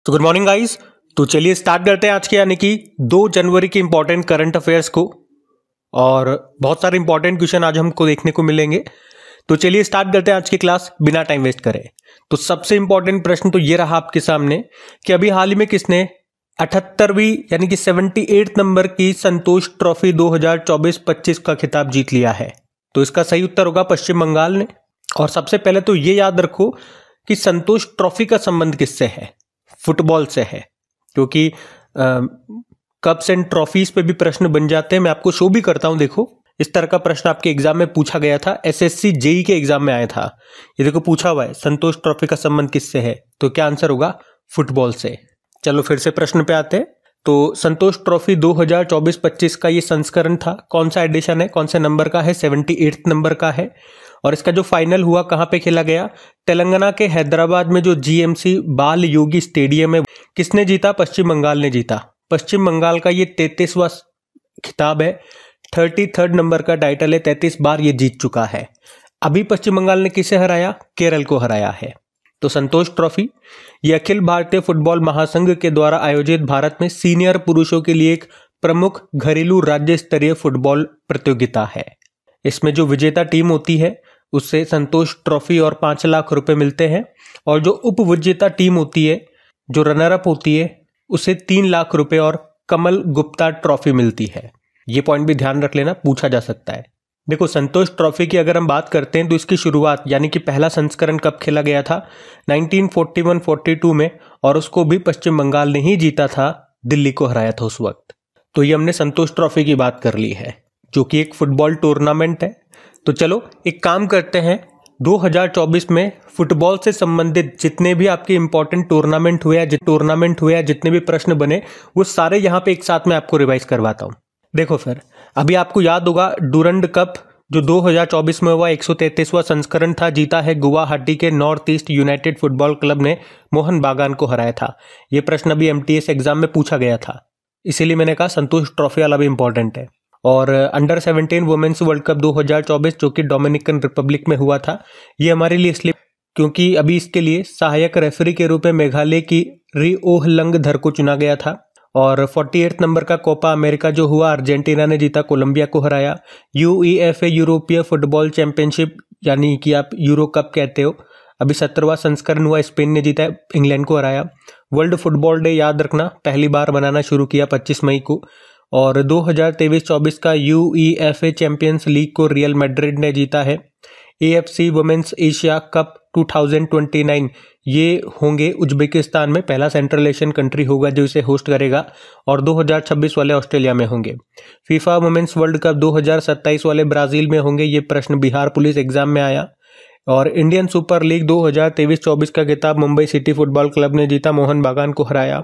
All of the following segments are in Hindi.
तो गुड मॉर्निंग गाइस। तो चलिए स्टार्ट करते हैं आज के यानी कि 2 जनवरी के इंपॉर्टेंट करंट अफेयर्स को। और बहुत सारे इंपॉर्टेंट क्वेश्चन आज हमको देखने को मिलेंगे। तो चलिए स्टार्ट करते हैं आज की क्लास बिना टाइम वेस्ट करे। तो सबसे इंपॉर्टेंट प्रश्न तो ये रहा आपके सामने कि अभी हाल ही में किसने 78वीं यानी कि 78 नंबर की संतोष ट्रॉफी 2024-25 का खिताब जीत लिया है। तो इसका सही उत्तर होगा पश्चिम बंगाल ने। और सबसे पहले तो ये याद रखो कि संतोष ट्रॉफी का संबंध किससे है? फुटबॉल से है, क्योंकि कप्स एंड ट्रॉफीज पे भी प्रश्न बन जाते हैं। मैं आपको शो भी करता हूं। देखो, इस तरह का प्रश्न आपके एग्जाम में पूछा गया था, एसएससी जेई के एग्जाम में आया था। ये देखो पूछा हुआ है संतोष ट्रॉफी का संबंध किससे है, तो क्या आंसर होगा? फुटबॉल से। चलो फिर से प्रश्न पे आते हैं। तो संतोष ट्रॉफी 2024-25 का ये संस्करण था। कौन सा एडिशन है, कौन से नंबर का है? 78 नंबर का है। और इसका जो फाइनल हुआ कहाँ पे खेला गया? तेलंगाना के हैदराबाद में जो जीएमसी बाल योगी स्टेडियम है। किसने जीता? पश्चिम बंगाल ने जीता। पश्चिम बंगाल का ये 33वां खिताब है, 33rd नंबर का टाइटल है, 33 बार ये जीत चुका है। अभी पश्चिम बंगाल ने किसे हराया? केरल को हराया है। तो संतोष ट्रॉफी ये अखिल भारतीय फुटबॉल महासंघ के द्वारा आयोजित भारत में सीनियर पुरुषों के लिए एक प्रमुख घरेलू राज्य स्तरीय फुटबॉल प्रतियोगिता है। इसमें जो विजेता टीम होती है उससे संतोष ट्रॉफी और 5 लाख रुपए मिलते हैं। और जो उप विजेता टीम होती है, जो रनर अप होती है, उसे 3 लाख रुपए और कमल गुप्ता ट्रॉफी मिलती है। ये पॉइंट भी ध्यान रख लेना, पूछा जा सकता है। देखो, संतोष ट्रॉफी की अगर हम बात करते हैं तो इसकी शुरुआत यानी कि पहला संस्करण कब खेला गया था? 1941-42 में। और उसको भी पश्चिम बंगाल ने ही जीता था, दिल्ली को हराया था उस वक्त। तो ये हमने संतोष ट्रॉफी की बात कर ली है, जो कि एक फुटबॉल टूर्नामेंट है। तो चलो एक काम करते हैं, 2024 में फुटबॉल से संबंधित जितने भी आपके इंपॉर्टेंट टूर्नामेंट हुए या जितने भी प्रश्न बने, वो सारे यहाँ पे एक साथ में आपको रिवाइज करवाता हूँ। देखो फिर, अभी आपको याद होगा डूरंड कप जो 2024 में हुआ, 133वां संस्करण था, जीता है गुवाहाटी के north east United football club ने मोहन बागान को हराया था। ये प्रश्न अभी एमटीएस एग्जाम में पूछा गया था, इसीलिए मैंने कहा संतोष ट्रॉफी वाला भी इंपॉर्टेंट है। और अंडर 17 वुमेन्स वर्ल्ड कप 2024 जो कि डोमिनिकन रिपब्लिक में हुआ था, ये हमारे लिए इसलिए क्योंकि अभी इसके लिए सहायक रेफरी के रूप में मेघालय की री ओह लंगधर को चुना गया था। और 48 नंबर का कोपा अमेरिका जो हुआ, अर्जेंटीना ने जीता, कोलंबिया को हराया। यूईएफए यूरोपीय फुटबॉल चैंपियनशिप यानी कि आप यूरो कप कहते हो, अभी 17वां संस्करण हुआ, स्पेन ने जीता, इंग्लैंड को हराया। वर्ल्ड फुटबॉल डे याद रखना, पहली बार मनाना शुरू किया 25 मई को। और 2023-24 का यूईएफए चैंपियंस लीग को रियल मैड्रिड ने जीता है। एएफसी वुमेन्स एशिया कप 2029 ये होंगे उज्बेकिस्तान में, पहला सेंट्रल एशियन कंट्री होगा जो इसे होस्ट करेगा। और 2026 वाले ऑस्ट्रेलिया में होंगे। फीफा वुमेन्स वर्ल्ड कप 2027 वाले ब्राजील में होंगे। ये प्रश्न बिहार पुलिस एग्जाम में आया। और इंडियन सुपर लीग 2023-24 का खिताब मुंबई सिटी फुटबॉल क्लब ने जीता, मोहन बागान को हराया।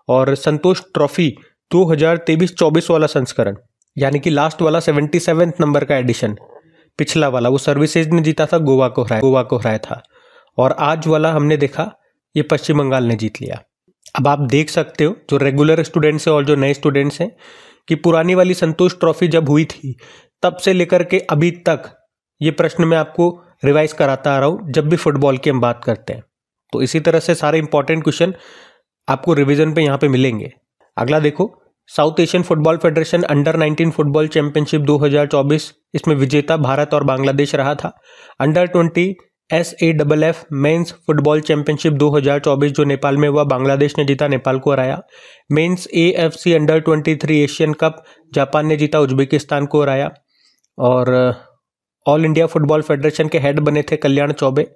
और संतोष ट्रॉफी 2023-24 वाला संस्करण यानी कि लास्ट वाला 77 नंबर का एडिशन, पिछला वाला, वो सर्विसेज ने जीता था, गोवा को हराया था। और आज वाला हमने देखा ये पश्चिम बंगाल ने जीत लिया। अब आप देख सकते हो जो रेगुलर स्टूडेंट्स हैं और जो नए स्टूडेंट्स हैं कि पुरानी वाली संतोष ट्रॉफी जब हुई थी तब से लेकर के अभी तक ये प्रश्न मैं आपको रिवाइज कराता आ रहा हूँ जब भी फुटबॉल की हम बात करते हैं। तो इसी तरह से सारे इंपॉर्टेंट क्वेश्चन आपको रिविजन पे यहाँ पे मिलेंगे। अगला देखो, south Asian football federation under 19 football championship 2024, इसमें विजेता भारत और बांग्लादेश रहा था। Under 20 SAFF mains football championship 2024 जो नेपाल में हुआ, बांग्लादेश ने जीता, नेपाल को हराया। Men's AFC under 23 Asian cup Japan ने जीता, उज्बेकिस्तान को हराया। और ऑल इंडिया फुटबॉल फेडरेशन के हेड बने थे कल्याण चौबे।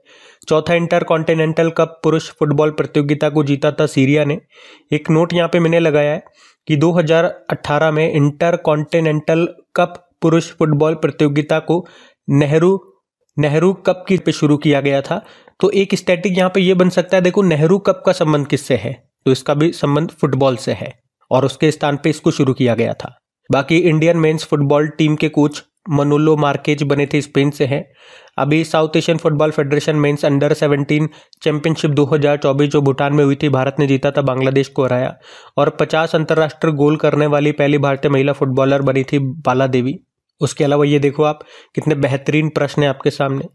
चौथा इंटर कॉन्टिनेंटल कप पुरुष फुटबॉल प्रतियोगिता को जीता था सीरिया ने। एक नोट यहाँ पे मैंने लगाया है कि 2018 में इंटर कॉन्टिनेंटल कप पुरुष फुटबॉल प्रतियोगिता को नेहरू कप की पे शुरू किया गया था। तो एक स्टैटिक यहाँ पे ये बन सकता है, देखो नेहरू कप का संबंध किससे है, तो इसका भी संबंध फुटबॉल से है और उसके स्थान पे इसको शुरू किया गया था। बाकी इंडियन मेंस फुटबॉल टीम के कोच मनोलो मार्केज बने थे, स्पेन से हैं। अभी South Asian football federation men's under 17 championship 2024 जो भूटान में हुई थी, भारत ने जीता था, बांग्लादेश को हराया। और 50 अंतर्राष्ट्रीय गोल करने वाली पहली भारतीय महिला फुटबॉलर बनी थी बाला देवी। उसके अलावा ये देखो आप कितने बेहतरीन प्रश्न है आपके सामने।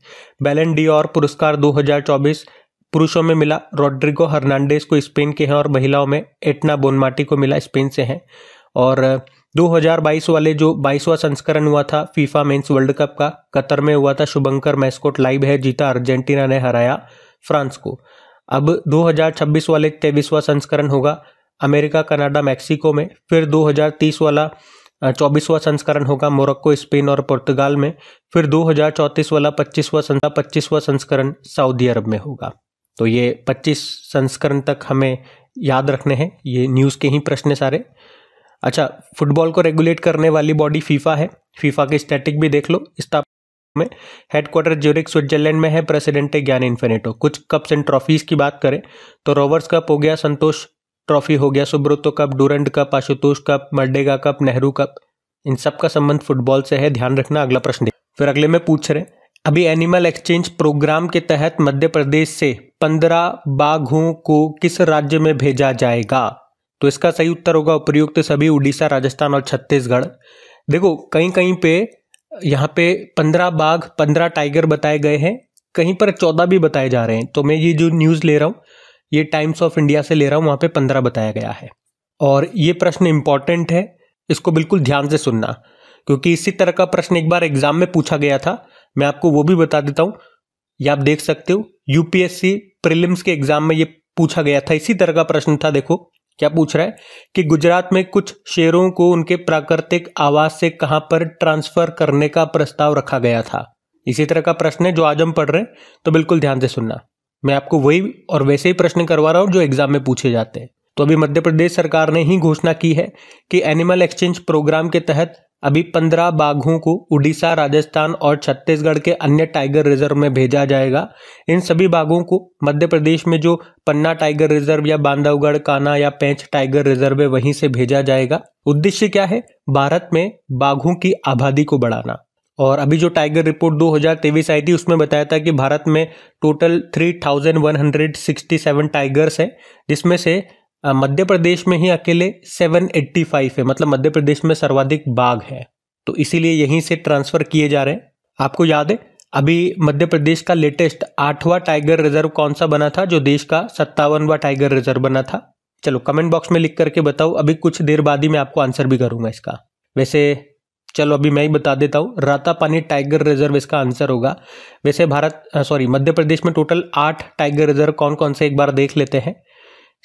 बैलन डी और पुरस्कार 2024 पुरुषों में मिला रॉड्रिगो हर्नांडेज को, स्पेन के हैं, और महिलाओं में एटना बोनमाटी को मिला, स्पेन से हैं। और 2022 वाले जो 22वां संस्करण हुआ था फीफा मेंस वर्ल्ड कप का, कतर में हुआ था। शुभंकर मैस्कोट लाइव है, जीता अर्जेंटीना ने, हराया फ्रांस को। अब 2026 वाले 23वां संस्करण होगा अमेरिका, कनाडा, मैक्सिको में। फिर 2030 वाला 24वां संस्करण होगा मोरक्को, स्पेन और पुर्तगाल में। फिर 2034 वाला 25वां संस्करण सऊदी अरब में होगा। तो ये 25 संस्करण तक हमें याद रखने हैं, ये न्यूज़ के ही प्रश्न सारे। अच्छा, फुटबॉल को रेगुलेट करने वाली बॉडी फीफा है। फीफा के स्टैटिक भी देख लो। में हेडक्वार्टर ज्यूरिख स्विट्जरलैंड में है, प्रेसिडेंट है गियानी इन्फिनिटो। कुछ कप्स एंड ट्रॉफीज की बात करें तो रोवर्स कप हो गया, संतोष ट्रॉफी हो गया, Subroto cup, Durand cup, Ashutosh cup, Merdeka cup, Nehru cup, इन सब का संबंध फुटबॉल से है, ध्यान रखना। अगला प्रश्न फिर अगले में पूछ रहे, अभी एनिमल एक्सचेंज प्रोग्राम के तहत मध्य प्रदेश से 15 बाघों को किस राज्य में भेजा जाएगा? तो इसका सही उत्तर होगा उपर्युक्त सभी उड़ीसा, राजस्थान और छत्तीसगढ़। देखो कहीं कहीं पे यहाँ पे 15 बाघ, 15 टाइगर बताए गए हैं, कहीं पर 14 भी बताए जा रहे हैं। तो मैं ये जो न्यूज़ ले रहा हूँ ये टाइम्स ऑफ इंडिया से ले रहा हूँ, वहाँ पे 15 बताया गया है। और ये प्रश्न इंपॉर्टेंट है, इसको बिल्कुल ध्यान से सुनना, क्योंकि इसी तरह का प्रश्न एक बार एग्जाम में पूछा गया था। मैं आपको वो भी बता देता हूँ, ये आप देख सकते हो, यूपीएससी प्रीलिम्स के एग्जाम में ये पूछा गया था, इसी तरह का प्रश्न था। देखो क्या पूछ रहा है कि गुजरात में कुछ शेरों को उनके प्राकृतिक आवास से कहां पर ट्रांसफर करने का प्रस्ताव रखा गया था। इसी तरह का प्रश्न है जो आज हम पढ़ रहे हैं, तो बिल्कुल ध्यान से सुनना। मैं आपको वही और वैसे ही प्रश्न करवा रहा हूं जो एग्जाम में पूछे जाते हैं। तो अभी मध्य प्रदेश सरकार ने ही घोषणा की है कि एनिमल एक्सचेंज प्रोग्राम के तहत अभी 15 बाघों को उड़ीसा, राजस्थान और छत्तीसगढ़ के अन्य टाइगर रिजर्व में भेजा जाएगा। इन सभी बाघों को मध्य प्रदेश में जो पन्ना टाइगर रिजर्व या बांधवगढ़, कान्हा या पेंच टाइगर रिजर्व है वहीं से भेजा जाएगा। उद्देश्य क्या है? भारत में बाघों की आबादी को बढ़ाना। और अभी जो टाइगर रिपोर्ट 2023 आई थी उसमें बताया था कि भारत में टोटल 3167 टाइगर्स है, जिसमें से मध्य प्रदेश में ही अकेले 785 है, मतलब मध्य प्रदेश में सर्वाधिक बाघ है, तो इसीलिए यहीं से ट्रांसफर किए जा रहे हैं। आपको याद है अभी मध्य प्रदेश का लेटेस्ट 8वां टाइगर रिजर्व कौन सा बना था, जो देश का 57वां टाइगर रिजर्व बना था? चलो कमेंट बॉक्स में लिख करके बताओ, अभी कुछ देर बाद ही मैं आपको आंसर भी करूंगा इसका। वैसे चलो अभी मैं ही बता देता हूँ, रातापानी टाइगर रिजर्व इसका आंसर होगा। वैसे मध्य प्रदेश में टोटल 8 टाइगर रिजर्व कौन कौन से एक बार देख लेते हैं।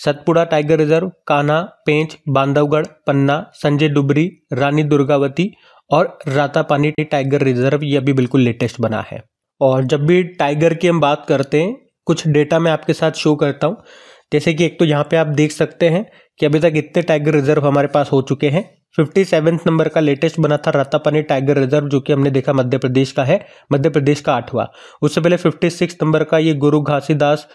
सतपुड़ा टाइगर रिजर्व, कान्हा, पेंच, बांधवगढ़, पन्ना, संजय डुबरी, रानी दुर्गावती और रातापानी टाइगर रिजर्व, ये अभी बिल्कुल लेटेस्ट बना है। और जब भी टाइगर की हम बात करते हैं, कुछ डेटा मैं आपके साथ शो करता हूँ। जैसे कि एक तो यहाँ पे आप देख सकते हैं कि अभी तक इतने टाइगर रिजर्व हमारे पास हो चुके हैं। 57 नंबर का लेटेस्ट बना था रातापानी टाइगर रिजर्व, जो कि हमने देखा मध्य प्रदेश का है, मध्य प्रदेश का 8वां। उससे पहले 56 नंबर का ये गुरु घासीदास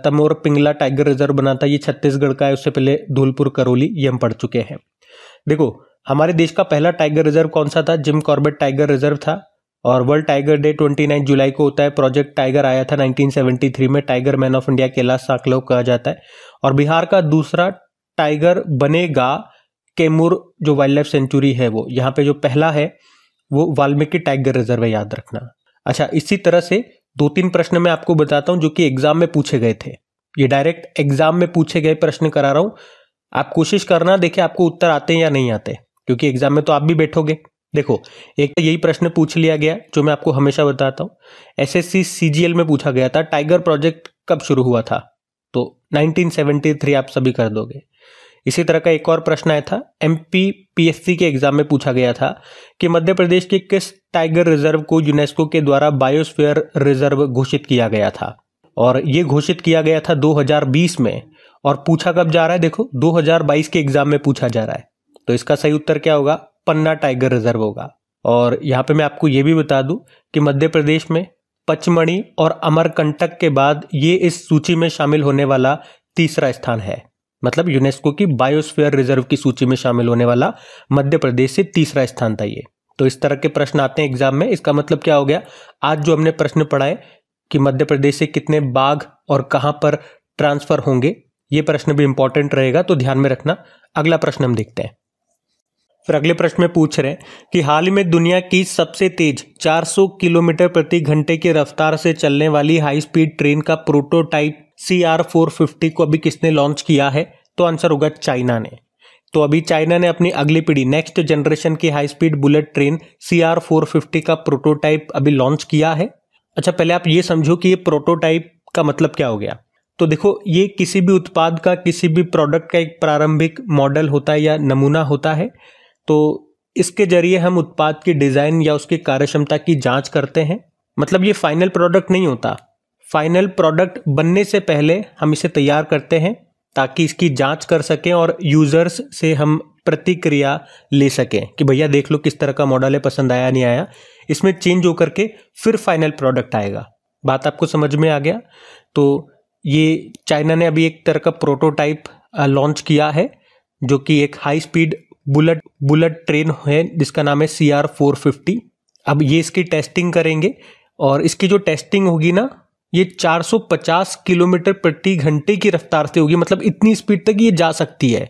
तमोर पिंगला टाइगर रिजर्व बना था, ये छत्तीसगढ़ का है। उससे पहले धौलपुर करौली, ये हम पढ़ चुके हैं। देखो हमारे देश का पहला टाइगर रिजर्व कौन सा था? जिम कॉर्बेट टाइगर रिजर्व था। और वर्ल्ड टाइगर डे 29 जुलाई को होता है। प्रोजेक्ट टाइगर आया था 1973 में, tiger man of India Kailash Sankhala कहा जाता है। और बिहार का दूसरा टाइगर बनेगा कैमूर, जो वाइल्ड लाइफ सेंचुरी है वो, यहाँ पे जो पहला है वो वाल्मीकि टाइगर रिजर्व है, याद रखना। अच्छा, इसी तरह से 2-3 प्रश्न मैं आपको बताता हूं जो कि एग्जाम में पूछे गए थे। ये डायरेक्ट एग्जाम में पूछे गए प्रश्न करा रहा हूं, आप कोशिश करना देखिए आपको उत्तर आते हैं या नहीं आते, क्योंकि एग्जाम में तो आप भी बैठोगे। देखो एक तो यही प्रश्न पूछ लिया गया जो मैं आपको हमेशा बताता हूं, एसएससी सीजीएल में पूछा गया था, टाइगर प्रोजेक्ट कब शुरू हुआ था? तो 1973 आप सभी कर दोगे। इसी तरह का एक और प्रश्न आया था, एमपीपीएससी के एग्जाम में पूछा गया था कि मध्य प्रदेश के किस टाइगर रिजर्व को यूनेस्को के द्वारा बायोस्फीयर रिजर्व घोषित किया गया था? और ये घोषित किया गया था 2020 में। और पूछा कब जा रहा है? देखो 2022 के एग्जाम में पूछा जा रहा है। तो इसका सही उत्तर क्या होगा? पन्ना टाइगर रिजर्व होगा। और यहाँ पे मैं आपको ये भी बता दूं कि मध्य प्रदेश में पचमढ़ी और अमरकंटक के बाद ये इस सूची में शामिल होने वाला तीसरा स्थान है। मतलब यूनेस्को की बायोस्फीयर रिजर्व की सूची में शामिल होने वाला मध्य प्रदेश से तीसरा स्थान था ये। तो इस तरह के प्रश्न आते हैं एग्जाम में। इसका मतलब क्या हो गया? आज जो हमने प्रश्न पढ़ाए कि मध्य प्रदेश से कितने बाघ और कहां पर ट्रांसफर होंगे, ये प्रश्न भी इंपॉर्टेंट रहेगा, तो ध्यान में रखना। अगला प्रश्न हम देखते हैं। फिर अगले प्रश्न में पूछ रहे हैं कि हाल ही में दुनिया की सबसे तेज 400 किलोमीटर प्रति घंटे की रफ्तार से चलने वाली हाई स्पीड ट्रेन का प्रोटोटाइप CR450 को अभी किसने लॉन्च किया है? तो आंसर होगा चाइना ने। तो अभी चाइना ने अपनी अगली पीढ़ी नेक्स्ट जनरेशन की high speed bullet train CR450 का प्रोटोटाइप अभी लॉन्च किया है। अच्छा, पहले आप ये समझो कि ये प्रोटोटाइप का मतलब क्या हो गया। तो देखो, ये किसी भी उत्पाद का, किसी भी प्रोडक्ट का एक प्रारंभिक मॉडल होता है या नमूना होता है। तो इसके जरिए हम उत्पाद की डिजाइन या उसकी कार्यक्षमता की जांच करते हैं। मतलब ये फाइनल प्रोडक्ट नहीं होता। फाइनल प्रोडक्ट बनने से पहले हम इसे तैयार करते हैं ताकि इसकी जांच कर सकें और यूजर्स से हम प्रतिक्रिया ले सकें कि भैया देख लो किस तरह का मॉडल है, पसंद आया नहीं आया। इसमें चेंज होकर के फिर फाइनल प्रोडक्ट आएगा। बात आपको समझ में आ गया? तो ये चाइना ने अभी एक तरह का प्रोटोटाइप लॉन्च किया है जो कि एक हाई स्पीड बुलेट ट्रेन है जिसका नाम है CR450। अब ये इसकी टेस्टिंग करेंगे और इसकी जो टेस्टिंग होगी ना, ये 450 किलोमीटर प्रति घंटे की रफ्तार से होगी। मतलब इतनी स्पीड तक ये जा सकती है।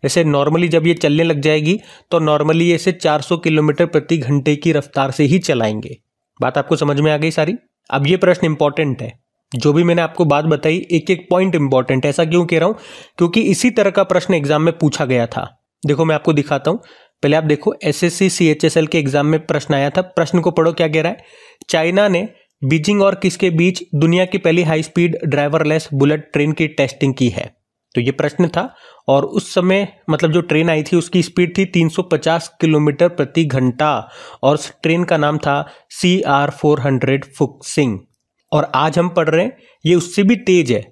जैसे नॉर्मली जब ये चलने लग जाएगी तो नॉर्मली इसे 400 किलोमीटर प्रति घंटे की रफ्तार से ही चलाएंगे। बात आपको समझ में आ गई सारी? अब ये प्रश्न इंपॉर्टेंट है। जो भी मैंने आपको बात बताई, एक एक पॉइंट इंपॉर्टेंट है। ऐसा क्यों कह रहा हूं? क्योंकि इसी तरह का प्रश्न एग्जाम में पूछा गया था। देखो मैं आपको दिखाता हूं। पहले आप देखो, SSC CHSL के एग्जाम में प्रश्न आया था। प्रश्न को पढ़ो, क्या कह रहा है। चाइना ने बीजिंग और किसके बीच दुनिया की पहली high speed driverless bullet train की टेस्टिंग की है? तो ये प्रश्न था। और उस समय मतलब जो ट्रेन आई थी उसकी स्पीड थी 350 किलोमीटर प्रति घंटा और उस ट्रेन का नाम था CR400 फुक्सिंग। और आज हम पढ़ रहे हैं ये उससे भी तेज है।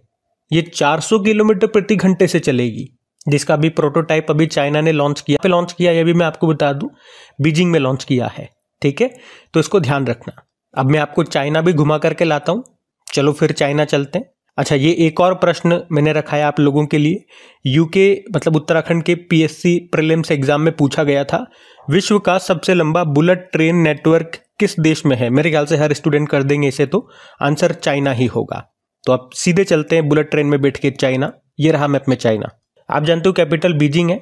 ये 400 किलोमीटर प्रति घंटे से चलेगी, जिसका भी प्रोटोटाइप अभी चाइना ने लॉन्च किया। ये भी मैं आपको बता दूं, बीजिंग में लॉन्च किया है। ठीक है, तो इसको ध्यान रखना। अब मैं आपको चाइना भी घुमा करके लाता हूं। चलो फिर चाइना चलते हैं। अच्छा, ये एक और प्रश्न मैंने रखा है आप लोगों के लिए। यूके मतलब उत्तराखंड के PSC प्रीलिम्स एग्जाम में पूछा गया था, विश्व का सबसे लंबा बुलेट ट्रेन नेटवर्क किस देश में है? मेरे ख्याल से हर स्टूडेंट कर देंगे इसे, तो आंसर चाइना ही होगा। तो अब सीधे चलते हैं बुलेट ट्रेन में बैठ के चाइना। ये रहा मैप में चाइना। आप जानते हो कैपिटल बीजिंग है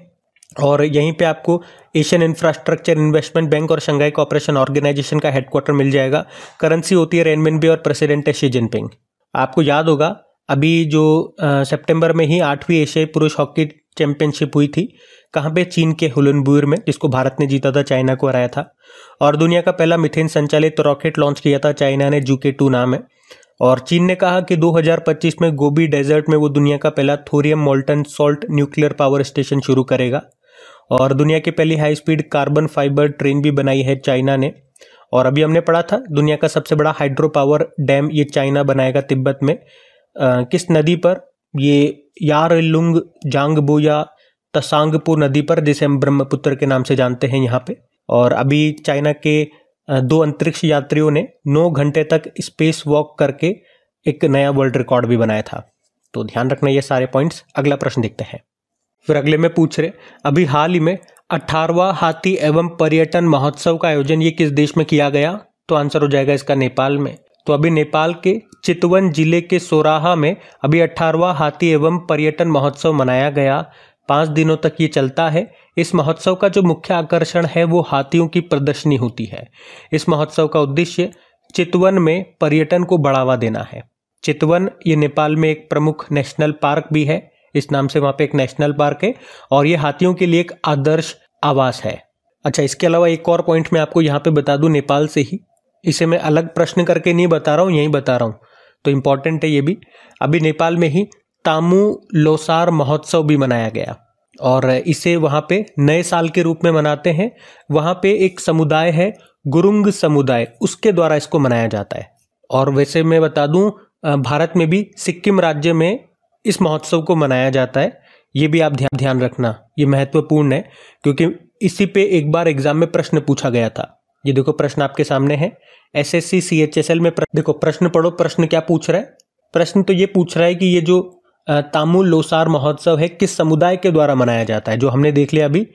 और यहीं पे आपको एशियन इंफ्रास्ट्रक्चर इन्वेस्टमेंट बैंक और शंघाई कोऑपरेशन ऑर्गेनाइजेशन का हेडक्वार्टर मिल जाएगा। करेंसी होती है रेनमिनबी और प्रेसिडेंट है शी जिनपिंग। आपको याद होगा अभी जो सितंबर में ही 8वीं एशियाई पुरुष हॉकी चैंपियनशिप हुई थी। कहाँ पे? चीन के हुलनबुर में, जिसको भारत ने जीता था, चाइना को हराया था। और दुनिया का पहला मीथेन संचालित रॉकेट लॉन्च किया था चाइना ने, JUICA-2 नाम है। और चीन ने कहा कि 2025 में गोबी डेजर्ट में वो दुनिया का पहला thorium molten salt nuclear power station शुरू करेगा। और दुनिया की पहली high speed carbon fibre train भी बनाई है चाइना ने। और अभी हमने पढ़ा था दुनिया का सबसे बड़ा हाइड्रो पावर डैम ये चाइना बनाएगा तिब्बत में। किस नदी पर? ये यारलुंग जांगबो या तसांगपो नदी पर, जिसे हम ब्रह्मपुत्र के नाम से जानते हैं यहाँ पे। और अभी चाइना के 2 अंतरिक्ष यात्रियों ने 9 घंटे तक स्पेस वॉक करके एक नया वर्ल्ड रिकॉर्ड भी बनाया था। तो ध्यान रखना ये सारे पॉइंट्स। अगला प्रश्न देखते हैं। फिर अगले में पूछ रहे, अभी हाल ही में 18वां हाथी एवं पर्यटन महोत्सव का आयोजन ये किस देश में किया गया? तो आंसर हो जाएगा इसका नेपाल में। तो अभी नेपाल के चितवन जिले के सोराहा में अभी 18वां हाथी एवं पर्यटन महोत्सव मनाया गया। 5 दिनों तक ये चलता है। इस महोत्सव का जो मुख्य आकर्षण है वो हाथियों की प्रदर्शनी होती है। इस महोत्सव का उद्देश्य चितवन में पर्यटन को बढ़ावा देना है। चितवन ये नेपाल में एक प्रमुख नेशनल पार्क भी है। इस नाम से वहाँ पे एक नेशनल पार्क है और ये हाथियों के लिए एक आदर्श आवास है। अच्छा, इसके अलावा एक और पॉइंट मैं आपको यहाँ पे बता दूं नेपाल से ही। इसे मैं अलग प्रश्न करके नहीं बता रहा हूँ, यहीं बता रहा हूँ, तो इम्पॉर्टेंट है ये भी। अभी नेपाल में ही तामू लोसार महोत्सव भी मनाया गया और इसे वहाँ पे नए साल के रूप में मनाते हैं। वहाँ पे एक समुदाय है गुरुंग समुदाय, उसके द्वारा इसको मनाया जाता है। और वैसे मैं बता दूं भारत में भी सिक्किम राज्य में इस महोत्सव को मनाया जाता है। ये भी आप ध्यान रखना, ये महत्वपूर्ण है क्योंकि इसी पे एक बार एग्जाम में प्रश्न पूछा गया था। ये देखो प्रश्न आपके सामने है। SSC CHSL में देखो प्रश्न पढ़ो, प्रश्न क्या पूछ रहा है। प्रश्न तो ये पूछ रहा है कि ये जो तामू लोसार महोत्सव है किस समुदाय के द्वारा मनाया जाता है। जो हमने देख लिया अभी,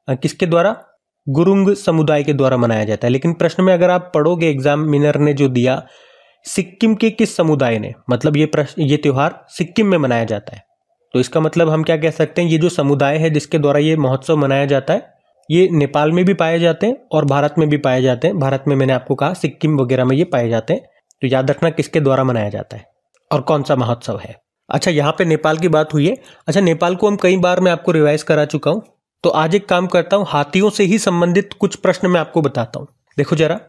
किसके द्वारा? गुरुंग समुदाय के द्वारा मनाया जाता है। लेकिन प्रश्न में अगर आप पढ़ोगे, एग्जामिनर ने जो दिया, सिक्किम के किस समुदाय ने, मतलब ये त्योहार सिक्किम में मनाया जाता है। तो इसका मतलब हम क्या कह सकते हैं, ये जो समुदाय है जिसके द्वारा ये महोत्सव मनाया जाता है ये नेपाल में भी पाए जाते हैं और भारत में भी पाए जाते हैं। भारत में मैंने आपको कहा सिक्किम वगैरह में ये पाए जाते हैं। तो याद रखना किसके द्वारा मनाया जाता है और कौन सा महोत्सव है। अच्छा, यहाँ पे नेपाल की बात हुई है। अच्छा, नेपाल को हम कई बार मैं आपको रिवाइज करा चुका हूँ, तो आज एक काम करता हूँ, हाथियों से ही संबंधित कुछ प्रश्न मैं आपको बताता हूँ। देखो जरा,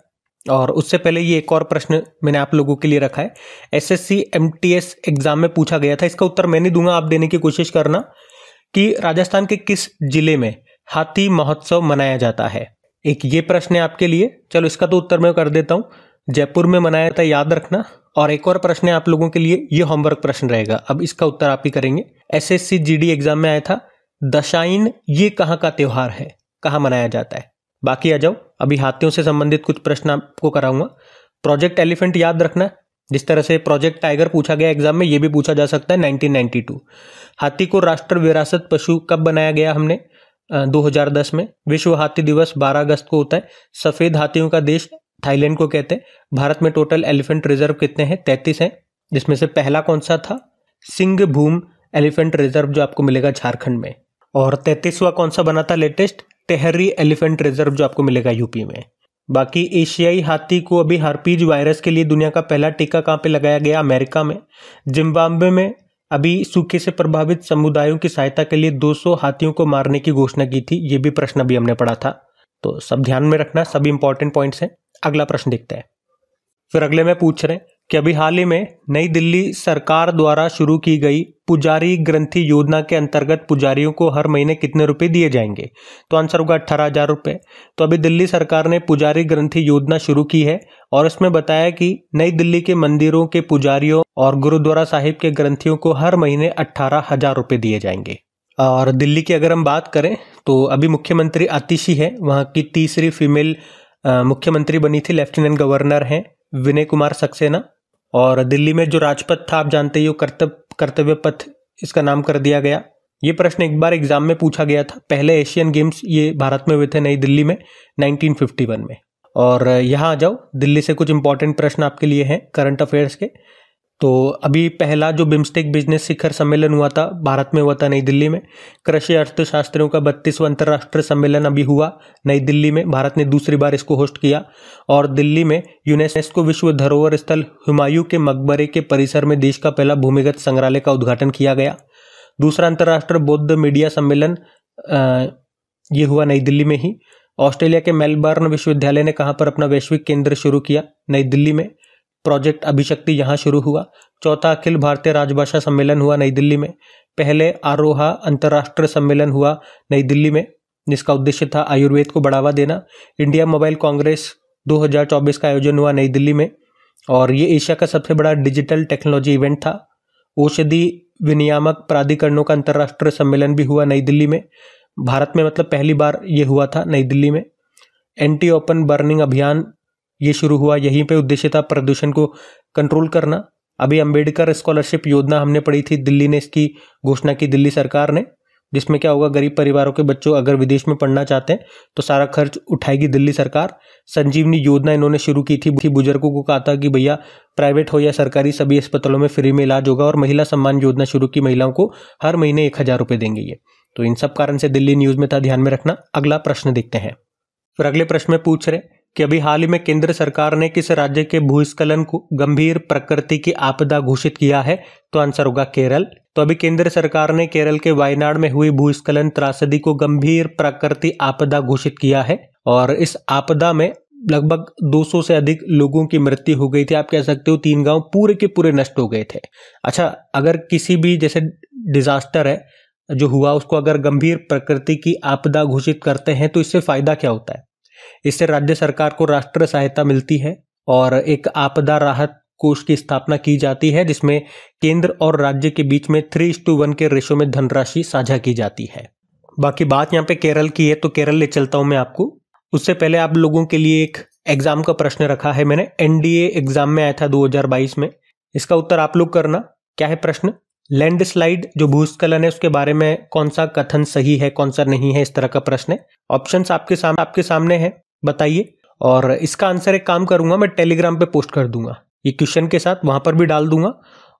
और उससे पहले ये एक और प्रश्न मैंने आप लोगों के लिए रखा है। SSC MTS एग्जाम में पूछा गया था, इसका उत्तर मैं नहीं दूंगा, आप देने की कोशिश करना, कि राजस्थान के किस जिले में हाथी महोत्सव मनाया जाता है। एक ये प्रश्न है आपके लिए। चलो इसका तो उत्तर मैं कर देता हूँ, जयपुर में मनाया जाता है, याद रखना। और एक और प्रश्न है आप लोगों के लिए, ये होमवर्क प्रश्न रहेगा, अब इसका उत्तर आप ही करेंगे। SSC GD एग्जाम में आया था, दशाईन ये कहाँ का त्योहार है, कहाँ मनाया जाता है। बाकी आ जाओ, अभी हाथियों से संबंधित कुछ प्रश्न आपको कराऊंगा। प्रोजेक्ट एलिफेंट याद रखना, जिस तरह से प्रोजेक्ट टाइगर पूछा गया एग्जाम में, ये भी पूछा जा सकता है 1992। हाथी को राष्ट्र विरासत पशु कब बनाया गया हमने, 2010 में। विश्व हाथी दिवस 12 अगस्त को होता है। सफेद हाथियों का देश थाईलैंड को कहते हैं। भारत में टोटल एलिफेंट रिजर्व कितने हैं, 33 हैं, जिसमें से पहला कौन सा था, सिंहभूम एलिफेंट रिजर्व, जो आपको मिलेगा झारखंड में। और 33वां कौन सा बना था लेटेस्ट, टेहरी एलिफेंट रिजर्व, जो आपको मिलेगा यूपी में। बाकी एशियाई हाथी को अभी हार्पीज वायरस के लिए दुनिया का पहला टीका कहाँ पे लगाया गया, अमेरिका में। जिम्बाब्वे में अभी सूखे से प्रभावित समुदायों की सहायता के लिए 200 हाथियों को मारने की घोषणा की थी, ये भी प्रश्न अभी हमने पढ़ा था, तो सब ध्यान में रखना, सभी इंपॉर्टेंट पॉइंट्स हैं। अगला प्रश्न देखते हैं। फिर अगले में पूछ रहे हैं कि अभी हाल ही में नई दिल्ली सरकार द्वारा शुरू की गई पुजारी ग्रंथि योजना के अंतर्गत पुजारियों को हर महीने कितने रुपए दिए जाएंगे, तो आंसर होगा 18,000 रुपये। तो अभी दिल्ली सरकार ने पुजारी ग्रंथि योजना शुरू की है और इसमें बताया कि नई दिल्ली के मंदिरों के पुजारियों और गुरुद्वारा साहिब के ग्रंथियों को हर महीने 18,000 रुपये दिए जाएंगे। और दिल्ली की अगर हम बात करें तो अभी मुख्यमंत्री आतिशी है, वहाँ की तीसरी फीमेल मुख्यमंत्री बनी थी, लेफ्टिनेंट गवर्नर हैं विनय कुमार सक्सेना। और दिल्ली में जो राजपथ था आप जानते ही हो, कर्तव्य पथ इसका नाम कर दिया गया। ये प्रश्न एक बार एग्जाम में पूछा गया था, पहले एशियन गेम्स ये भारत में हुए थे नई दिल्ली में 1951 में। और यहाँ आ जाओ, दिल्ली से कुछ इंपॉर्टेंट प्रश्न आपके लिए हैं करंट अफेयर्स के। तो अभी पहला जो बिम्स्टेक बिजनेस शिखर सम्मेलन हुआ था भारत में हुआ था नई दिल्ली में। कृषि अर्थशास्त्रियों का 32वां अंतर्राष्ट्रीय सम्मेलन अभी हुआ नई दिल्ली में, भारत ने दूसरी बार इसको होस्ट किया। और दिल्ली में यूनेस्को विश्व धरोहर स्थल हुमायूं के मकबरे के परिसर में देश का पहला भूमिगत संग्रहालय का उद्घाटन किया गया। दूसरा अंतर्राष्ट्रीय बौद्ध मीडिया सम्मेलन ये हुआ नई दिल्ली में ही। ऑस्ट्रेलिया के मेलबर्न विश्वविद्यालय ने कहाँ पर अपना वैश्विक केंद्र शुरू किया, नई दिल्ली में। प्रोजेक्ट अभिशक्ति यहाँ शुरू हुआ। चौथा अखिल भारतीय राजभाषा सम्मेलन हुआ नई दिल्ली में। पहले आरोहा अंतर्राष्ट्रीय सम्मेलन हुआ नई दिल्ली में, जिसका उद्देश्य था आयुर्वेद को बढ़ावा देना। इंडिया मोबाइल कांग्रेस 2024 का आयोजन हुआ नई दिल्ली में और ये एशिया का सबसे बड़ा डिजिटल टेक्नोलॉजी इवेंट था। औषधि विनियामक प्राधिकरणों का अंतर्राष्ट्रीय सम्मेलन भी हुआ नई दिल्ली में, भारत में मतलब पहली बार ये हुआ था नई दिल्ली में। एंटी ओपन बर्निंग अभियान ये शुरू हुआ, यहीं पे उद्देश्य था प्रदूषण को कंट्रोल करना। अभी अंबेडकर स्कॉलरशिप योजना हमने पढ़ी थी, दिल्ली ने इसकी घोषणा की, दिल्ली सरकार ने, जिसमें क्या होगा, गरीब परिवारों के बच्चों अगर विदेश में पढ़ना चाहते हैं तो सारा खर्च उठाएगी दिल्ली सरकार। संजीवनी योजना इन्होंने शुरू की थी, बुजुर्गों को कहा था कि भैया प्राइवेट हो या सरकारी सभी अस्पतालों में फ्री में इलाज होगा। और महिला सम्मान योजना शुरू की, महिलाओं को हर महीने 1,000 रुपये देंगे ये। तो इन सब कारण से दिल्ली न्यूज में था, ध्यान में रखना। अगला प्रश्न देखते हैं। फिर अगले प्रश्न में पूछ रहे कि अभी हाल ही में केंद्र सरकार ने किस राज्य के भूस्खलन को गंभीर प्रकृति की आपदा घोषित किया है, तो आंसर होगा केरल। तो अभी केंद्र सरकार ने केरल के वायनाड में हुई भूस्खलन त्रासदी को गंभीर प्रकृति आपदा घोषित किया है और इस आपदा में लगभग 200 से अधिक लोगों की मृत्यु हो गई थी। आप कह सकते हो 3 गांव पूरे के पूरे नष्ट हो गए थे। अच्छा, अगर किसी भी जैसे डिजास्टर है जो हुआ उसको अगर गंभीर प्रकृति की आपदा घोषित करते हैं तो इससे फायदा क्या होता है, इससे राज्य सरकार को राष्ट्रीय सहायता मिलती है और एक आपदा राहत कोष की स्थापना की जाती है जिसमें केंद्र और राज्य के बीच में 3:1 के रेशो में धनराशि साझा की जाती है। बाकी बात यहाँ पे केरल की है तो केरल ले चलता हूं मैं आपको। उससे पहले आप लोगों के लिए एक एग्जाम का प्रश्न रखा है मैंने, एनडीए एग्जाम में आया था 2022 में। इसका उत्तर आप लोग करना। क्या है प्रश्न, लैंडस्लाइड जो भूस्खलन है उसके बारे में कौन सा कथन सही है कौन सा नहीं है, इस तरह का प्रश्न है। ऑप्शंस आपके सामने है, बताइए। और इसका आंसर एक काम करूंगा, मैं टेलीग्राम पे पोस्ट कर दूंगा ये क्वेश्चन के साथ, वहां पर भी डाल दूंगा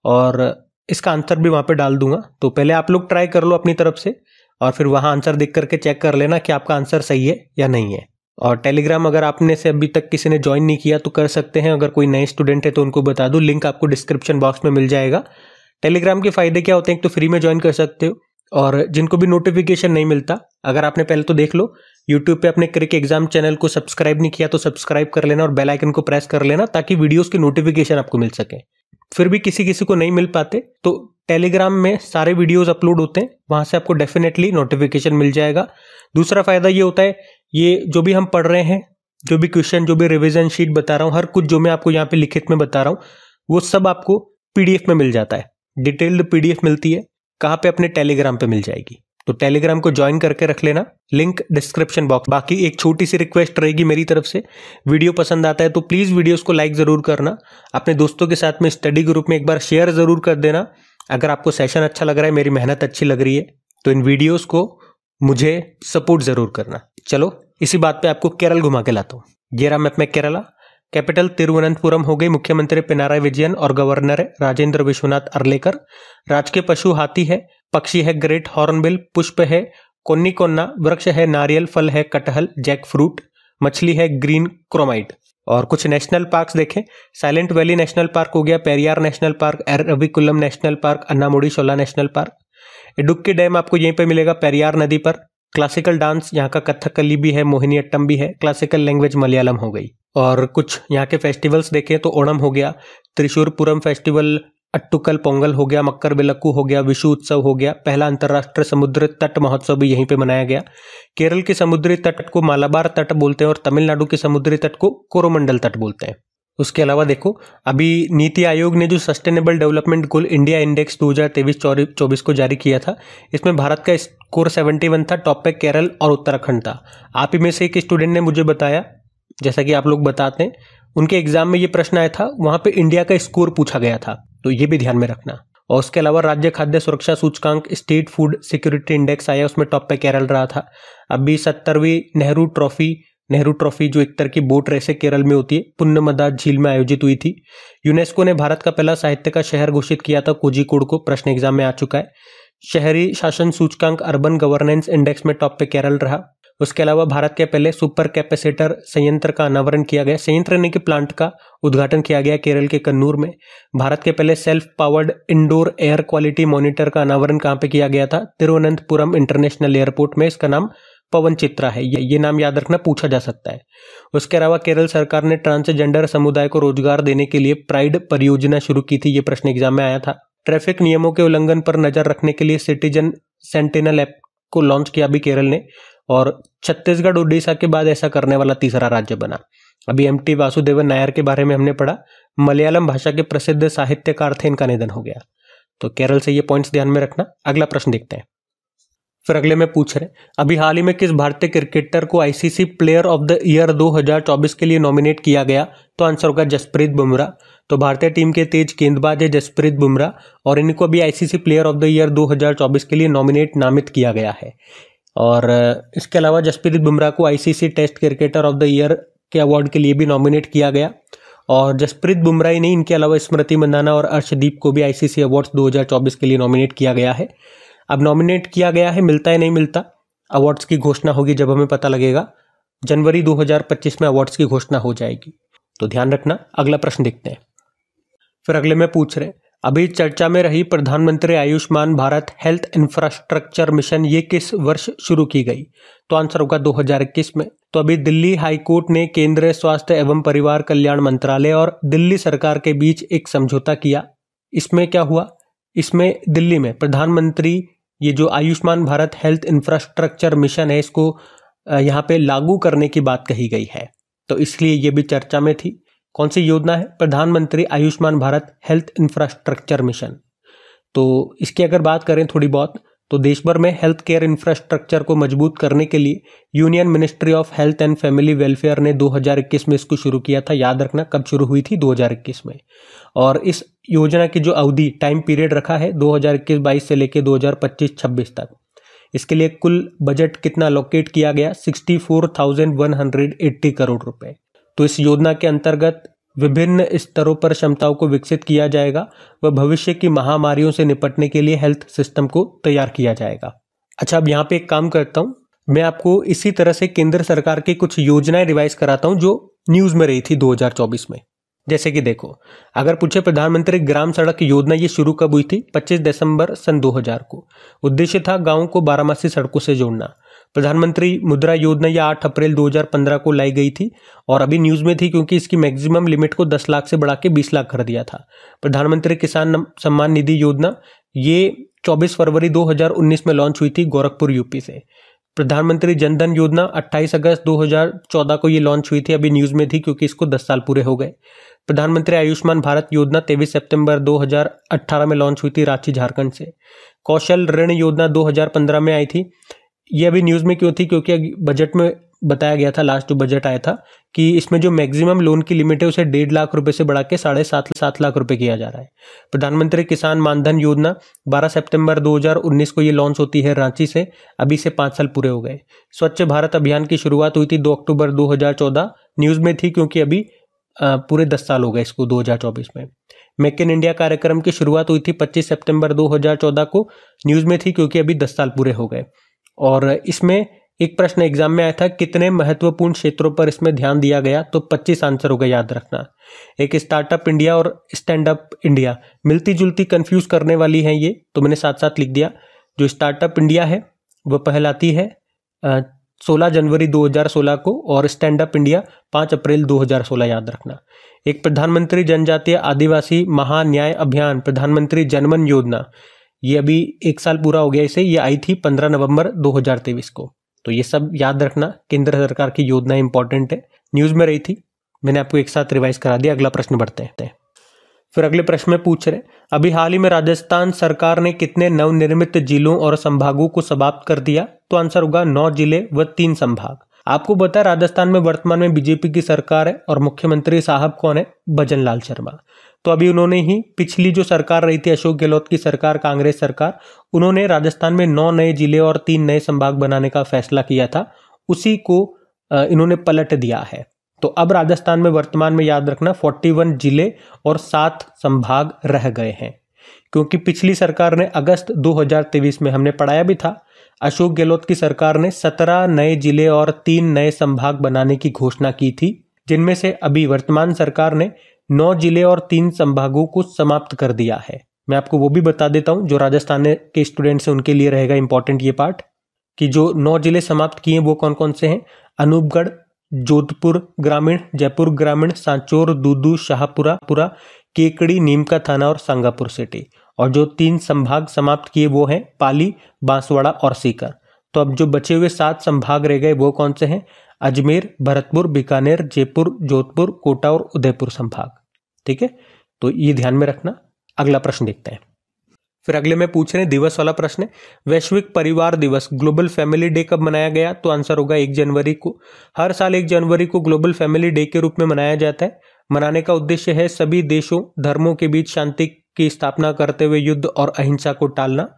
और इसका आंसर भी वहां पे डाल दूंगा। तो पहले आप लोग ट्राई कर लो अपनी तरफ से और फिर वहाँ आंसर देख करके चेक कर लेना कि आपका आंसर सही है या नहीं है। और टेलीग्राम अगर आपने से अभी तक किसी ने ज्वाइन नहीं किया तो कर सकते हैं। अगर कोई नए स्टूडेंट है तो उनको बता दूं, लिंक आपको डिस्क्रिप्शन बॉक्स में मिल जाएगा। टेलीग्राम के फायदे क्या होते हैं, एक तो फ्री में ज्वाइन कर सकते हो, और जिनको भी नोटिफिकेशन नहीं मिलता, अगर आपने पहले तो देख लो यूट्यूब पे अपने क्रिक एग्जाम चैनल को सब्सक्राइब नहीं किया तो सब्सक्राइब कर लेना और बेल आइकन को प्रेस कर लेना ताकि वीडियोस की नोटिफिकेशन आपको मिल सके। फिर भी किसी किसी को नहीं मिल पाते तो टेलीग्राम में सारे वीडियोस अपलोड होते हैं, वहां से आपको डेफिनेटली नोटिफिकेशन मिल जाएगा। दूसरा फायदा ये होता है, ये जो भी हम पढ़ रहे हैं, जो भी क्वेश्चन, जो भी रिवीजन शीट बता रहा हूँ, हर कुछ जो मैं आपको यहाँ पे लिखित में बता रहा हूँ वो सब आपको पीडीएफ में मिल जाता है। डिटेल्ड पीडीएफ मिलती है। कहाँ पे? अपने टेलीग्राम पे मिल जाएगी। तो टेलीग्राम को ज्वाइन करके रख लेना, लिंक डिस्क्रिप्शन बॉक्स। बाकी एक छोटी सी रिक्वेस्ट रहेगी मेरी तरफ से, वीडियो पसंद आता है तो प्लीज वीडियोस को लाइक जरूर करना, अपने दोस्तों के साथ में स्टडी ग्रुप में एक बार शेयर जरूर कर देना। अगर आपको सेशन अच्छा लग रहा है, मेरी मेहनत अच्छी लग रही है, तो इन वीडियोस को मुझे सपोर्ट जरूर करना। चलो इसी बात पे आपको केरल घुमा के लाता हूँ। ये रहा मैप में केरला। कैपिटल तिरुवनंतपुरम हो गई, मुख्यमंत्री पिनाराई विजयन और गवर्नर है राजेंद्र विश्वनाथ अर्लेकर। राजकीय पशु हाथी है, पक्षी है ग्रेट हॉर्नबिल, पुष्प है कोन्नी कोन्ना, वृक्ष है नारियल, फल है कटहल जैक फ्रूट, मछली है ग्रीन क्रोमाइट। और कुछ नेशनल पार्क्स देखें, साइलेंट वैली नेशनल पार्क हो गया, Periyar national park, Eravikulam national park, Anamudi Shola national park. Idukki dam आपको यहीं पे मिलेगा पेरियार नदी पर। क्लासिकल डांस यहाँ का कथकली भी है, मोहिनीअट्टम भी है। क्लासिकल लैंग्वेज मलयालम हो गई। और कुछ यहाँ के फेस्टिवल्स देखें तो ओणम हो गया, त्रिशूरपुरम फेस्टिवल, अट्टुकल पोंगल हो गया, मक्कर बिलक्कू हो गया, विशु उत्सव हो गया। पहला अंतर्राष्ट्रीय समुद्र तट महोत्सव भी यहीं पे मनाया गया। केरल के समुद्री तट को मालाबार तट बोलते हैं और तमिलनाडु के समुद्री तट को कोरोमंडल तट बोलते हैं। उसके अलावा देखो, अभी नीति आयोग ने जो sustainable development goal India index 2023-24 को जारी किया था, इसमें भारत का स्कोर 71 था। टॉप पे केरल और उत्तराखंड था। आप ही में से एक स्टूडेंट ने मुझे बताया, जैसा कि आप लोग बताते हैं, उनके एग्जाम में ये प्रश्न आया था, वहां पे इंडिया का स्कोर पूछा गया था, तो ये भी ध्यान में रखना। और उसके अलावा राज्य खाद्य सुरक्षा सूचकांक स्टेट फूड सिक्योरिटी इंडेक्स आया, उसमें टॉप पे केरल रहा था। अभी 70वीं नेहरू ट्रॉफी जो एक तरह की बोट रेस है केरल में होती है, पुन्नमदा झील में आयोजित हुई थी। यूनेस्को ने भारत का पहला साहित्य का शहर घोषित किया था कोझिकोड को, प्रश्न एग्जाम में आ चुका है। शहरी शासन सूचकांक अर्बन गवर्नेंस इंडेक्स में टॉप पे केरल रहा। उसके अलावा भारत के पहले सुपर कैपेसिटर संयंत्र का अनावरण किया गया, संयंत्र यानी कि प्लांट का उद्घाटन किया गया केरल के कन्नूर में। भारत के पहले self powered indoor air quality monitor का अनावरण कहाँ पे किया गया था? तिरुवनंतपुरम इंटरनेशनल एयरपोर्ट में। इसका नाम पवन चित्रा है, ये नाम याद रखना, पूछा जा सकता है। उसके अलावा केरल सरकार ने ट्रांसजेंडर समुदाय को रोजगार देने के लिए प्राइड परियोजना शुरू की थी, ये प्रश्न एग्जाम में आया था। ट्रैफिक नियमों के उल्लंघन पर नजर रखने के लिए सिटीजन सेंटिनल ऐप को लॉन्च किया अभी केरल ने, और छत्तीसगढ़ उड़ीसा के बाद ऐसा करने वाला तीसरा राज्य बना। अभी एमटी वासुदेवन नायर के बारे में हमने पढ़ा, मलयालम भाषा के प्रसिद्ध साहित्यकार थे, इनका निधन हो गया। तो केरल से ये पॉइंट्स ध्यान में रखना। अगला प्रश्न देखते हैं। फिर अगले में पूछ रहे, अभी हाल ही में किस भारतीय क्रिकेटर को ICC player of the year 2024 के लिए नॉमिनेट किया गया? तो आंसर होगा जसप्रीत बुमराह। तो भारतीय टीम के तेज गेंदबाज है जसप्रीत बुमराह, और इनको भी ICC player of the year 2024 के लिए नामित किया गया है। और इसके अलावा जसप्रीत बुमराह को ICC test cricketer of the year के अवार्ड के लिए भी नॉमिनेट किया गया। और जसप्रीत बुमराह ही नहीं, इनके अलावा स्मृति मंदाना और अर्शदीप को भी आईसीसी अवार्ड्स 2024 के लिए नॉमिनेट किया गया है। अब नॉमिनेट किया गया है, मिलता है नहीं मिलता, अवार्ड्स की घोषणा होगी जब हमें पता लगेगा। जनवरी 2025 में अवार्ड्स की घोषणा हो जाएगी, तो ध्यान रखना। अगला प्रश्न देखते हैं। फिर अगले में पूछ रहे, अभी चर्चा में रही प्रधानमंत्री Ayushman Bharat health infrastructure mission, ये किस वर्ष शुरू की गई? तो आंसर होगा 2021 में। तो अभी दिल्ली हाई कोर्ट ने केंद्रीय स्वास्थ्य एवं परिवार कल्याण मंत्रालय और दिल्ली सरकार के बीच एक समझौता किया। इसमें क्या हुआ? इसमें दिल्ली में प्रधानमंत्री ये जो Ayushman Bharat health infrastructure mission है, इसको यहाँ पे लागू करने की बात कही गई है, तो इसलिए ये भी चर्चा में थी। कौन सी योजना है? प्रधानमंत्री Ayushman Bharat health infrastructure mission. तो इसकी अगर बात करें थोड़ी बहुत, तो देश भर में हेल्थ केयर इंफ्रास्ट्रक्चर को मजबूत करने के लिए union ministry of health and family welfare ने 2021 में इसको शुरू किया था। याद रखना कब शुरू हुई थी? 2021 में। और इस योजना की जो अवधि, टाइम पीरियड रखा है 2021-22 से लेकर 2025-26 तक। इसके लिए कुल बजट कितना लोकेट किया गया? 64,180 करोड़ रुपए। तो इस योजना के अंतर्गत विभिन्न स्तरों पर क्षमताओं को विकसित किया जाएगा व भविष्य की महामारियों से निपटने के लिए हेल्थ सिस्टम को तैयार किया जाएगा। अच्छा, अब यहाँ पे एक काम करता हूँ, मैं आपको इसी तरह से केंद्र सरकार की कुछ योजनाएं रिवाइज कराता हूँ जो न्यूज़ में रही थी 2024 में। जैसे कि देखो, अगर पूछे प्रधानमंत्री ग्राम सड़क योजना ये शुरू कब हुई थी? 25 दिसंबर सन 2000 को। उद्देश्य था गाँव को बारामासी सड़कों से जोड़ना। प्रधानमंत्री मुद्रा योजना ये 8 अप्रैल 2015 को लाई गई थी और अभी न्यूज़ में थी क्योंकि इसकी मैक्सिमम लिमिट को 10 लाख से बढ़ा के 20 लाख कर दिया था। प्रधानमंत्री किसान सम्मान निधि योजना ये 24 फरवरी 2019 में लॉन्च हुई थी गोरखपुर यूपी से। प्रधानमंत्री जनधन योजना 28 अगस्त 2014 को ये लॉन्च हुई थी, अभी न्यूज़ में थी क्योंकि इसको 10 साल पूरे हो गए। प्रधानमंत्री आयुष्मान भारत योजना 23 सितंबर 2018 में लॉन्च हुई थी रांची झारखंड से। कौशल ऋण योजना 2015 में आई थी, ये अभी न्यूज़ में क्यों थी? क्योंकि बजट में बताया गया था, लास्ट जो बजट आया था, कि इसमें जो मैक्सिमम लोन की लिमिट है उसे 1.5 लाख रुपए से बढ़ा के 7.5 लाख रुपए किया जा रहा है। प्रधानमंत्री किसान मानधन योजना 12 सितंबर 2019 को ये लॉन्च होती है रांची से, अभी से 5 साल पूरे हो गए। स्वच्छ भारत अभियान की शुरुआत हुई थी 2 अक्टूबर 2014, न्यूज़ में थी क्योंकि अभी पूरे 10 साल हो गए इसको 2024 में। मेक इन इंडिया कार्यक्रम की शुरुआत हुई थी 25 सितंबर 2014 को, न्यूज़ में थी क्योंकि अभी 10 साल पूरे हो गए। और इसमें एक प्रश्न एग्जाम में आया था, कितने महत्वपूर्ण क्षेत्रों पर इसमें ध्यान दिया गया? तो 25 आंसर होगा, याद रखना। एक स्टार्टअप इंडिया और स्टैंड अप इंडिया मिलती जुलती कंफ्यूज करने वाली है ये, तो मैंने साथ साथ लिख दिया। जो स्टार्टअप इंडिया है वो कहलाती है 16 जनवरी 2016 को और स्टैंड अप इंडिया 5 अप्रैल 2016, याद रखना। एक प्रधानमंत्री जनजातीय आदिवासी महान्याय अभियान प्रधानमंत्री जनमन योजना, ये अभी 1 साल पूरा हो गया इसे, ये आई थी 15 नवंबर 2023 को। तो ये सब याद रखना, केंद्र सरकार की योजना इंपॉर्टेंट है, न्यूज़ में रही थी, मैंने आपको एक साथ रिवाइज करा दिया। अगला प्रश्न बढ़ते हैं। फिर अगले प्रश्न में पूछ रहे, अभी हाल ही में राजस्थान सरकार ने कितने नवनिर्मित जिलों और संभागों को समाप्त कर दिया? तो आंसर होगा 9 जिले व 3 संभाग। आपको पता है राजस्थान में वर्तमान में बीजेपी की सरकार है और मुख्यमंत्री साहब कौन है? भजन लाल शर्मा। तो अभी उन्होंने ही पिछली जो सरकार रही थी अशोक गहलोत की सरकार, कांग्रेस सरकार, उन्होंने राजस्थान में 9 नए जिले और 3 नए संभाग बनाने का फैसला किया था, उसी को इन्होंने पलट दिया है। तो अब राजस्थान में वर्तमान में, याद रखना, 41 जिले और 7 संभाग रह गए हैं, क्योंकि पिछली सरकार ने अगस्त 2023 में, हमने पढ़ाया भी था, अशोक गहलोत की सरकार ने 17 नए जिले और 3 नए संभाग बनाने की घोषणा की थी, जिनमें से अभी वर्तमान सरकार ने 9 जिले और 3 संभागों को समाप्त कर दिया है। मैं आपको वो भी बता देता हूं, जो राजस्थान के स्टूडेंट्स हैं उनके लिए रहेगा इंपॉर्टेंट ये पार्ट, कि जो 9 जिले समाप्त किए वो कौन कौन से हैं? अनूपगढ़, जोधपुर ग्रामीण, जयपुर ग्रामीण, सांचौर, दूदू, शाहपुरा, केकड़ी, नीमका थाना और संगापुर सिटी। और जो 3 संभाग समाप्त किए वो हैं पाली, बांसवाड़ा और सीकर। तो अब जो बचे हुए 7 संभाग रह गए वो कौन से हैं? अजमेर, भरतपुर, बीकानेर, जयपुर, जोधपुर, कोटा और उदयपुर संभाग। ठीक है, तो ये ध्यान में रखना। अगला प्रश्न देखते हैं। फिर अगले में पूछ रहे हैं दिवस वाला प्रश्न है, वैश्विक परिवार दिवस ग्लोबल फैमिली डे कब मनाया गया? तो आंसर होगा 1 जनवरी को। हर साल 1 जनवरी को ग्लोबल फैमिली डे के रूप में मनाया जाता है। मनाने का उद्देश्य है सभी देशों, धर्मों के बीच शांति की स्थापना करते हुए युद्ध और अहिंसा को टालना।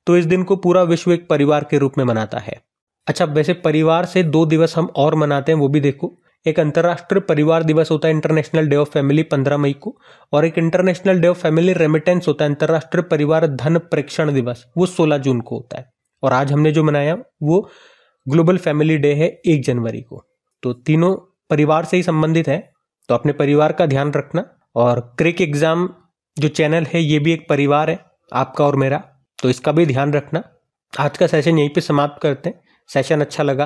तो इस दिन को पूरा विश्व एक परिवार के रूप में मनाता है। अच्छा, वैसे परिवार से 2 दिवस हम और मनाते हैं, वो भी देखो। एक अंतर्राष्ट्रीय परिवार दिवस होता है इंटरनेशनल डे ऑफ फैमिली 15 मई को, और एक international day of family remittance होता है अंतर्राष्ट्रीय परिवार धन प्रेषण दिवस, वो 16 जून को होता है। और आज हमने जो मनाया वो ग्लोबल फैमिली डे है 1 जनवरी को। तो तीनों परिवार से ही संबंधित है, तो अपने परिवार का ध्यान रखना। और क्रिक एग्जाम जो चैनल है ये भी एक परिवार है आपका और मेरा, तो इसका भी ध्यान रखना। आज का सेशन यहीं पे समाप्त करते हैं। सेशन अच्छा लगा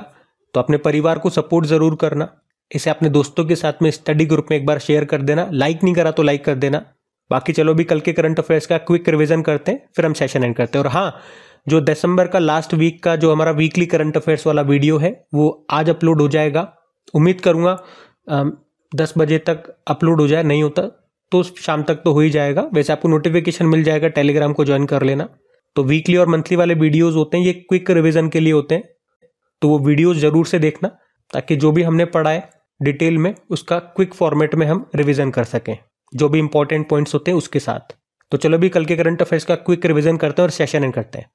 तो अपने परिवार को सपोर्ट ज़रूर करना, इसे अपने दोस्तों के साथ में स्टडी ग्रुप में एक बार शेयर कर देना, लाइक नहीं करा तो लाइक कर देना। बाकी चलो भी कल के करंट अफेयर्स का क्विक रिवीजन करते हैं, फिर हम सेशन एंड करते हैं। और हाँ, जो दिसंबर का लास्ट वीक का जो हमारा वीकली करंट अफेयर्स वाला वीडियो है वो आज अपलोड हो जाएगा। उम्मीद करूँगा 10 बजे तक अपलोड हो जाए, नहीं होता तो शाम तक तो हो ही जाएगा। वैसे आपको नोटिफिकेशन मिल जाएगा, टेलीग्राम को ज्वाइन कर लेना। तो वीकली और मंथली वाले वीडियोज़ होते हैं, ये क्विक रिवीजन के लिए होते हैं, तो वो वीडियोज़ ज़रूर से देखना, ताकि जो भी हमने पढ़ा है डिटेल में उसका क्विक फॉर्मेट में हम रिवीजन कर सकें, जो भी इंपॉर्टेंट पॉइंट्स होते हैं उसके साथ। तो चलो भी कल के करंट अफेयर्स का क्विक रिवीजन करते हैं और सेशन एंड करते हैं।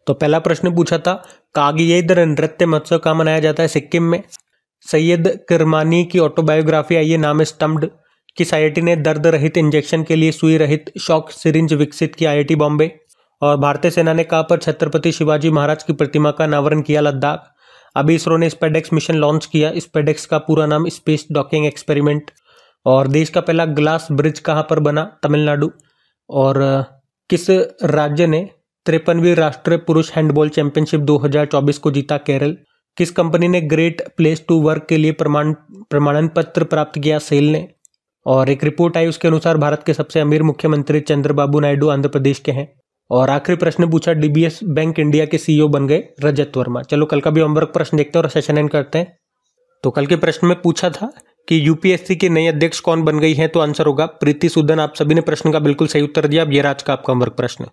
तो पहला प्रश्न पूछा था, कागियेदर नृत्य महोत्सव कहाँ मनाया जाता है? सिक्किम में। सैयद किरमानी की ऑटोबायोग्राफी आई है, नाम है स्टम्प्ड। किस आईआईटी ने दर्द रहित इंजेक्शन के लिए सुई रहित शॉक सिरिंज विकसित की? आईआईटी बॉम्बे। और भारतीय सेना ने कहाँ पर छत्रपति शिवाजी महाराज की प्रतिमा का अनावरण किया? लद्दाख। अभी इसरो ने स्पेडेक्स मिशन लॉन्च किया। स्पेडेक्स का पूरा नाम स्पेस डॉकिंग एक्सपेरिमेंट। और देश का पहला ग्लास ब्रिज कहाँ पर बना? तमिलनाडु। और किस राज्य ने 53वीं राष्ट्रीय पुरुष हैंडबॉल चैंपियनशिप 2024 को जीता? केरल। किस कंपनी ने ग्रेट प्लेस टू वर्क के लिए प्रमाणन पत्र प्राप्त किया? सेल ने। और एक रिपोर्ट आई, उसके अनुसार भारत के सबसे अमीर मुख्यमंत्री चंद्रबाबू नायडू आंध्र प्रदेश के हैं। और आखिरी प्रश्न पूछा, डीबीएस बैंक इंडिया के सीईओ बन गए रजत वर्मा। चलो कल का भी होमवर्क प्रश्न देखते हैं और सेशन एंड करते हैं। तो कल के प्रश्न में पूछा था कि यूपीएससी के नई अध्यक्ष कौन बन गई है, तो आंसर होगा प्रीति सूदन। आप सभी ने प्रश्न का बिल्कुल सही उत्तर दिया। अब ये आज का आपका होमवर्क प्रश्न।